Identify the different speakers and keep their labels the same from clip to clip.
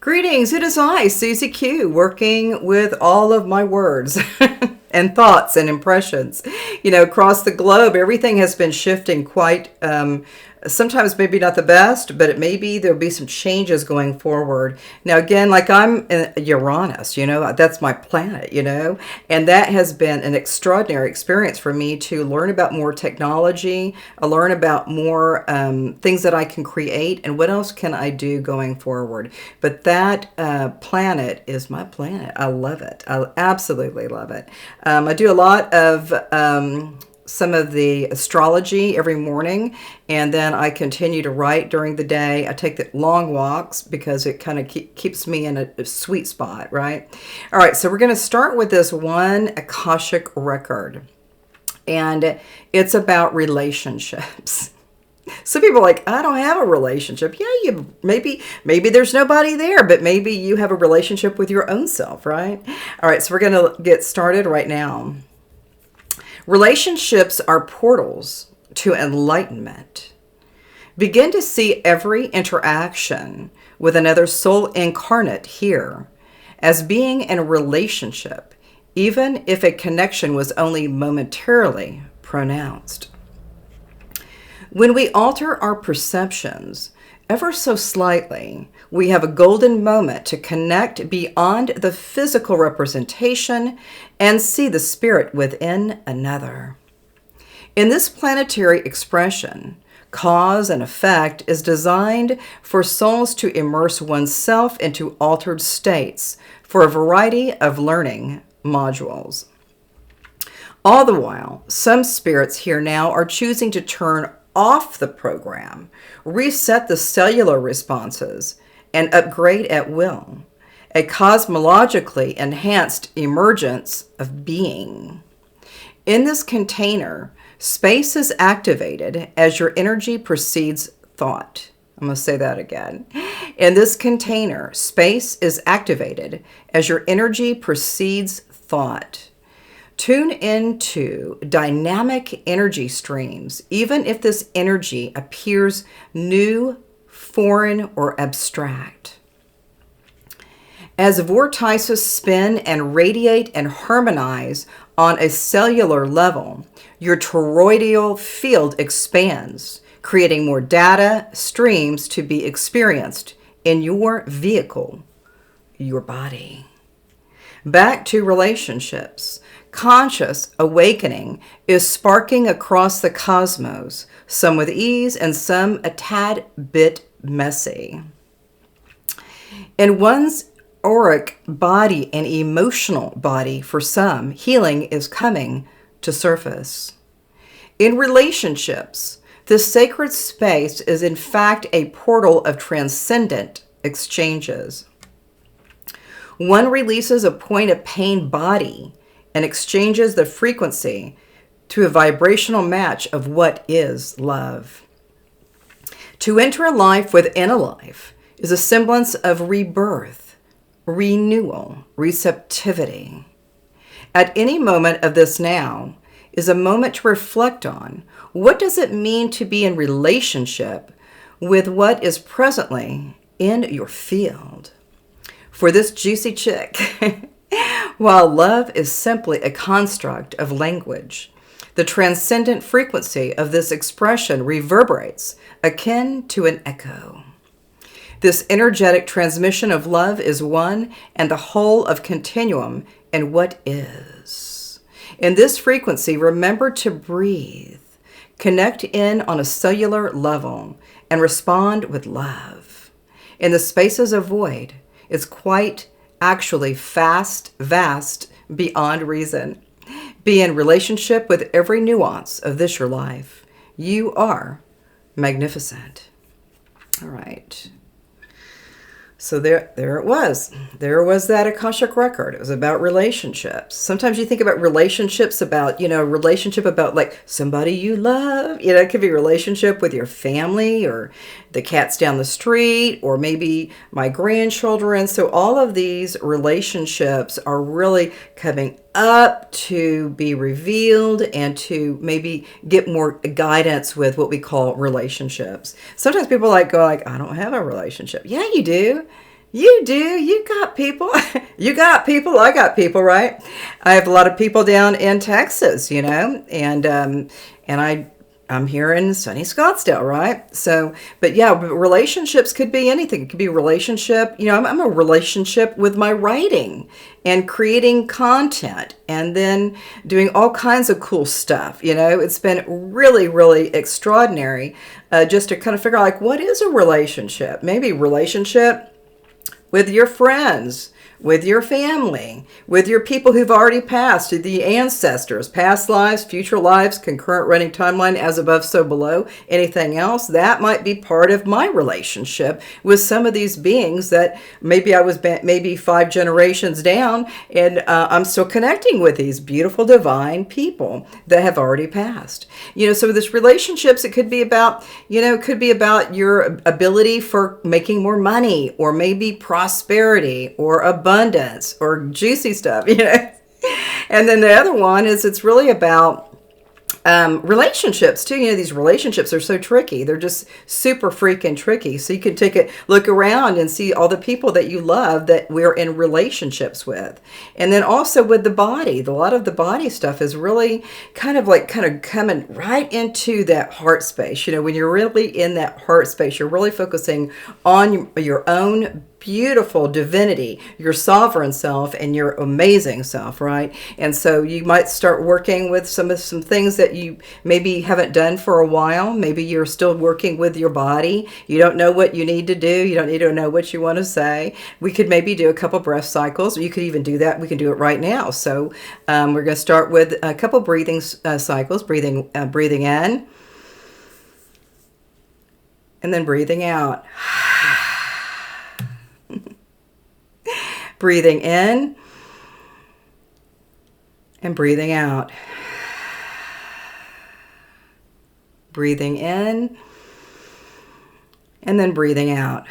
Speaker 1: Greetings, it is I, Susie Q, working with all of my words and thoughts and impressions. Across the globe, everything has been shifting quite, sometimes maybe not the best, but it may be there'll be some changes going forward. Now, again, like I'm in Uranus, that's my planet, and that has been an extraordinary experience for me to learn about more technology, learn about more things that I can create, and what else can I do going forward. But that planet is my planet. I love it. I absolutely love it. I do a lot of some of the astrology every morning, and then I continue to write during the day. I take the long walks because it kind of keeps me in a sweet spot, right? All right, so we're going to start with this one Akashic record, and it's about relationships. Some people are like, I don't have a relationship. Yeah, you maybe there's nobody there, but maybe you have a relationship with your own self, right? All right, so we're going to get started right now. Relationships are portals to enlightenment. Begin to see every interaction with another soul incarnate here as being in a relationship, even if a connection was only momentarily pronounced. When we alter our perceptions ever so slightly, we have a golden moment to connect beyond the physical representation and see the spirit within another. In this planetary expression, cause and effect is designed for souls to immerse oneself into altered states for a variety of learning modules. All the while, some spirits here now are choosing to turn off the program, reset the cellular responses, and upgrade at will, a cosmologically enhanced emergence of being. In this container, space is activated as your energy precedes thought. I'm going to say that again. In this container, space is activated as your energy precedes thought. Tune into dynamic energy streams, even if this energy appears new, foreign, or abstract. As vortices spin and radiate and harmonize on a cellular level, your toroidal field expands, creating more data streams to be experienced in your vehicle, your body. Back to relationships. Conscious awakening is sparking across the cosmos, some with ease and some a tad bit messy. In one's auric body and emotional body, for some, healing is coming to surface. In relationships, this sacred space is in fact a portal of transcendent exchanges. One releases a point of pain body and exchanges the frequency to a vibrational match of what is love. To enter a life within a life is a semblance of rebirth, renewal, receptivity. At any moment of this now is a moment to reflect on what does it mean to be in relationship with what is presently in your field. For this juicy chick, while love is simply a construct of language, the transcendent frequency of this expression reverberates akin to an echo. This energetic transmission of love is one and the whole of continuum in what is. In this frequency, remember to breathe, connect in on a cellular level, and respond with love. In the spaces of void, it's quite actually vast beyond reason. Be in relationship with every nuance of this your life. You are magnificent. All right. So there it was. There was that Akashic record. It was about relationships. Sometimes you think about relationships about, relationship about like somebody you love. It could be a relationship with your family or the cats down the street or maybe my grandchildren. So all of these relationships are really coming up to be revealed and to maybe get more guidance with what we call relationships. Sometimes people go I don't have a relationship. Yeah, you do. You do. You got people. You got people. I got people, right? I have a lot of people down in Texas, I'm here in sunny Scottsdale, right? So, but yeah, relationships could be anything. It could be a relationship. I'm a relationship with my writing and creating content and then doing all kinds of cool stuff. It's been really, really extraordinary just to kind of figure out like, what is a relationship? Maybe relationship with your friends, with your family, with your people who've already passed, the ancestors, past lives, future lives, concurrent running timeline, as above, so below, anything else. That might be part of my relationship with some of these beings that maybe I was maybe 5 generations down, and I'm still connecting with these beautiful divine people that have already passed. So this relationships, it could be about, your ability for making more money, or maybe prosperity, or abundance, or juicy stuff, And then the other one is it's really about relationships too. These relationships are so tricky. They're just super freaking tricky. So you can look around and see all the people that you love that we're in relationships with. And then also with the body, a lot of the body stuff is really kind of coming right into that heart space. When you're really in that heart space, you're really focusing on your own beautiful divinity, your sovereign self, and your amazing self, right? And so you might start working with some things that you maybe haven't done for a while. Maybe you're still working with your body. You don't know what you need to do. You don't need to know what you want to say. We could maybe do a couple breath cycles. You could even do that. We can do it right now. So we're going to start with a couple breathing cycles, breathing in, and then breathing out. Breathing in and breathing out. Breathing in and then breathing out.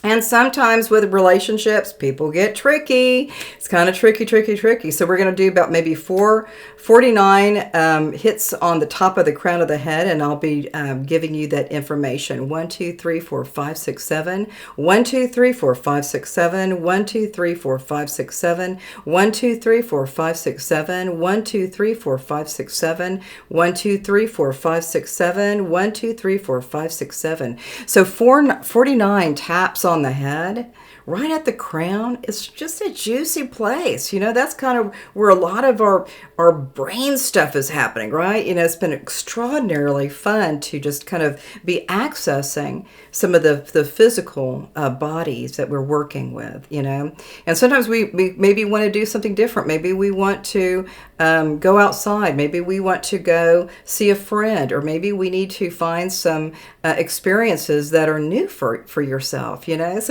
Speaker 1: And sometimes with relationships, people get tricky. It's kind of tricky. So we're going to do about maybe 49 hits on the top of the crown of the head, and I'll be giving you that information. 1, 2, 3, 4, 5, 6, 7. 1, 2, 3, 4, 5, 6, 7. 1, 2, 3, 4, 5, 6, 7. 1, 2, 3, 4, 5, 6, 7. 1, 2, 3, 4, 5, 6, 7. 1, 2, 3, 4, 5, 6, 7. 1, 2, 3, 4, 5, 6, 7. So 49 taps on the head, right at the crown. It's just a juicy place. That's kind of where a lot of our brain stuff is happening, right? It's been extraordinarily fun to just kind of be accessing some of the physical bodies that we're working with, And sometimes we maybe want to do something different. Maybe we want to go outside. Maybe we want to go see a friend, or maybe we need to find some experiences that are new for yourself. Sometimes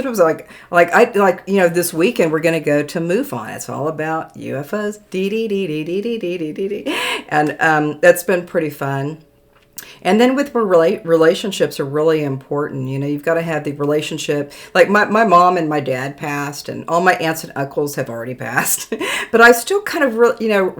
Speaker 1: this weekend we're going to go to MUFON. It's all about UFOs, and that's been pretty fun. And then with relationships are really important. You've got to have the relationship. Like my mom and my dad passed, and all my aunts and uncles have already passed. But I still kind of,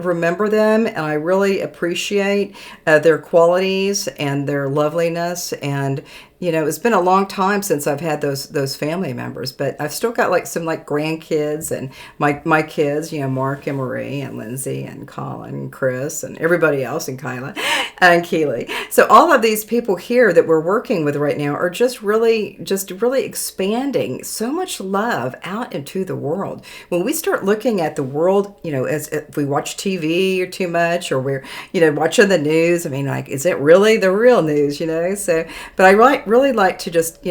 Speaker 1: remember them, and I really appreciate their qualities and their loveliness. And it's been a long time since I've had those family members, but I've still got some grandkids, and my kids, Mark and Marie and Lindsay and Colin and Chris and everybody else, and Kyla and Keely. So all of these people here that we're working with right now are just really expanding so much love out into the world. When we start looking at the world, as if we watch TV or too much, or we're, watching the news, is it really the real news, So, but I really like to just,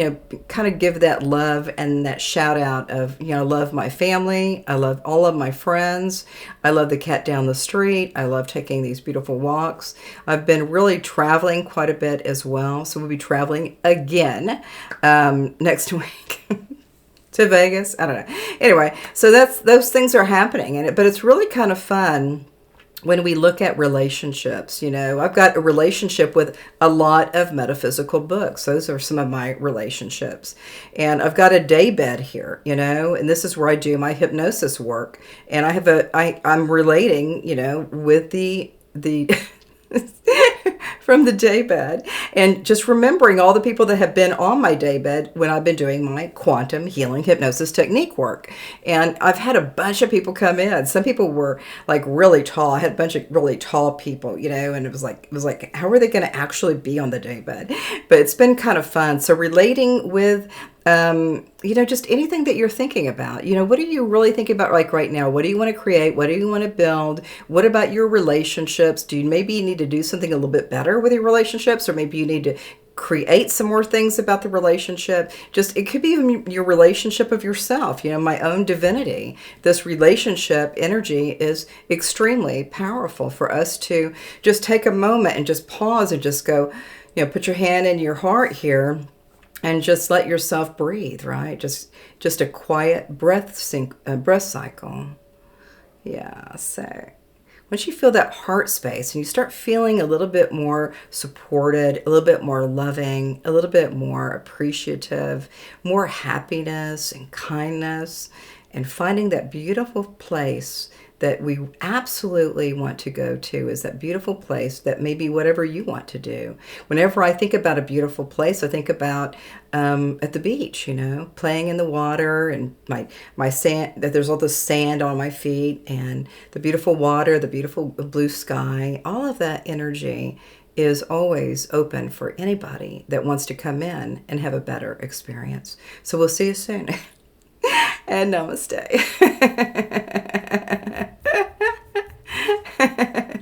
Speaker 1: kind of give that love and that shout out of, I love my family. I love all of my friends. I love the cat down the street. I love taking these beautiful walks. I've been really traveling quite a bit as well. So we'll be traveling again next week to Vegas. I don't know. Anyway, so those things are happening, but it's really kind of fun when we look at relationships. I've got a relationship with a lot of metaphysical books. Those are some of my relationships. And I've got a daybed here, and this is where I do my hypnosis work. And I'm relating, with the from the daybed, and just remembering all the people that have been on my daybed when I've been doing my quantum healing hypnosis technique work. And I've had a bunch of people come in. Some people were like really tall. I had a bunch of really tall people, you know, and it was like how are they going to actually be on the daybed? But it's been kind of fun. So relating with you know, just anything that you're thinking about. You know, what are you really thinking about like right now? What do you want to create? What do you want to build? What about your relationships? Do you maybe need to do something a little bit better with your relationships, or maybe you need to create some more things about the relationship? Just, it could be even your relationship of yourself, you know, my own divinity. This relationship energy is extremely powerful for us to just take a moment and just pause and just go, you know, put your hand in your heart here and just let yourself breathe, right? Just a quiet breath cycle. Yeah, so once you feel that heart space and you start feeling a little bit more supported, a little bit more loving, a little bit more appreciative, more happiness and kindness, and finding that beautiful place that we absolutely want to go to, is that beautiful place that may be whatever you want to do. Whenever I think about a beautiful place, I think about at the beach, you know, playing in the water, and my sand, that there's all this sand on my feet, and the beautiful water, the beautiful blue sky. All of that energy is always open for anybody that wants to come in and have a better experience. So we'll see you soon. And namaste.